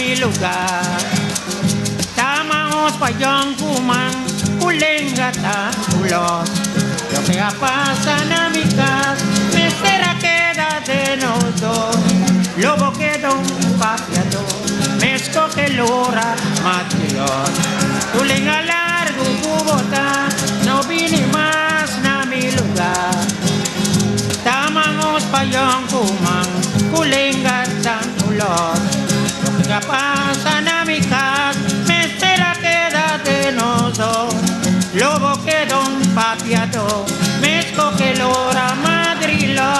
mi lugar. Tamaos payong kumang kulengata ulos. Lo que pasa en mi casa, me será queda de nosotros. Lobo queda un papiado, me escoge l'ora matilón. Tu lenga largo cubota, no vine más na mi lugar. Tamangos payong kumang kulenga tantulos. Lo que pasa en mi casa, me espera queda de nosotros. Lobo quedó un papiado, me escoge l'ora madrilo.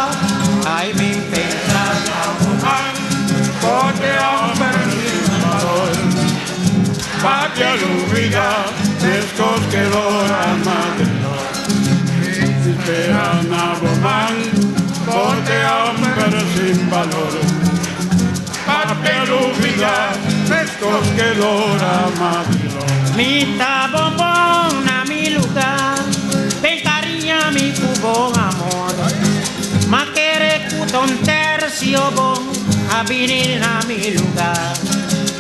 Ay, mi pensaba Man, porque hombre sin valor, patria lúbrica, frescos que doran madrilo. Esperan a Bomán, porque hombre sin valor, patria lúbrica, frescos que doran madrilo. mi tabombón a mi lugar, ven cariña mi cubo amor. Ma quere cuton tercio bon a venir a mi lugar.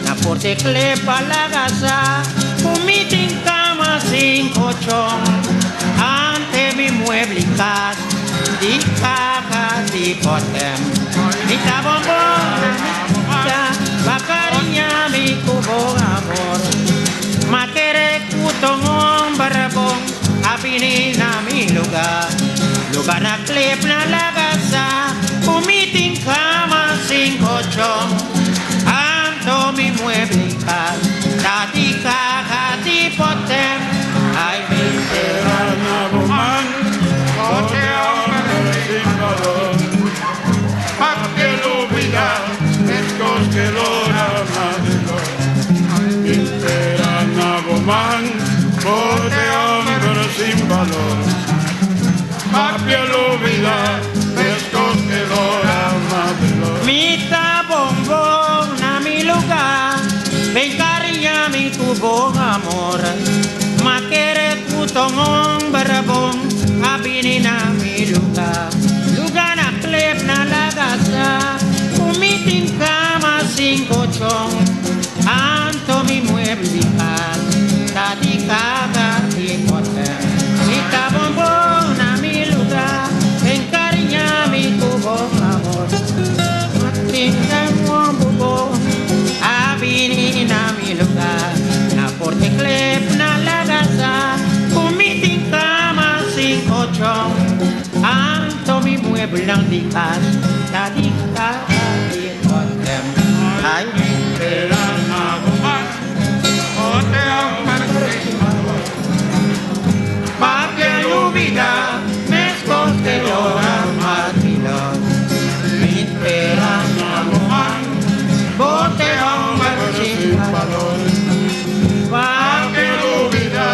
Na porte clepa la gasa, un meeting cama sin colchón. Ante mi mueble y casa, di caja, di potem. Mi tabombón a mi lugar, va cariña mi cubo amor. Ma quere cuton hombre bon a venir a mi lugar. Lugar na clip na lagasa, umiting cama sin colchón. Anto mi mueble y casa, dati caja, di potem. Ay, mi Esperan a Bomán, porque hombre sin valor, patria lúbrica, frescos que doran madrilo. Esperan a Bomán, porque hombre sin valor, patria lúbrica, frescos que doran madrilo. mi tabombón a mi lugar, ven cariña mi tubo amor. Ma quere cuton hombre bon, a venir a mi lugar. Lugar na clip na lagasa, un meeting cama sin colchón. Anto mi mueble y casa, dati caga di potem. Mi tabombón a mi lugar, ven cariña mi cubo amor. Matinga muambubo, a venir a mi lugar. Na porte clip na lagasa, un meeting cama sin colchón. Anto mi mueble di casa, dati caga di potem. Ay, Esperan a Bomán, porque hombre sin valor, patria lúbrica, me escoge l'ora matilón. Mi esperanza a Bomán, bote hombre sin valor. Patria lúbrica,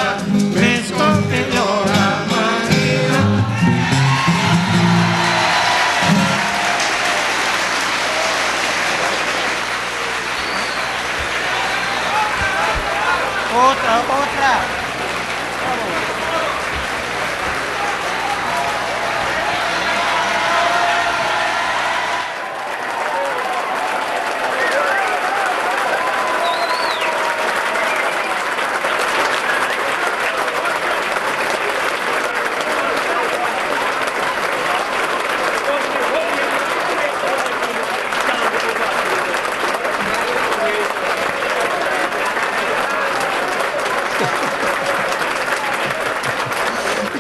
me escoge l'ora matilón. Otra.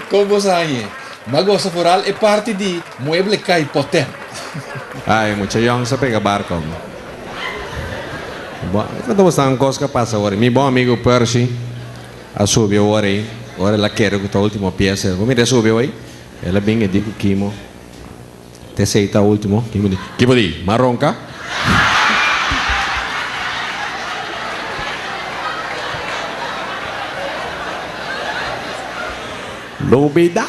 Como sai? Magosa Foral é parte de Mueble Kai Potem. Ay, mucha young sa pega barco. Quando você está em Cosca, passa agora. Meu bom amigo Percy, a subir agora ela quer que a última peça. Vamos ver subir aí. Ela bem é digo Kimo. Te aceita o último. Kimo di, marronca. Lubida.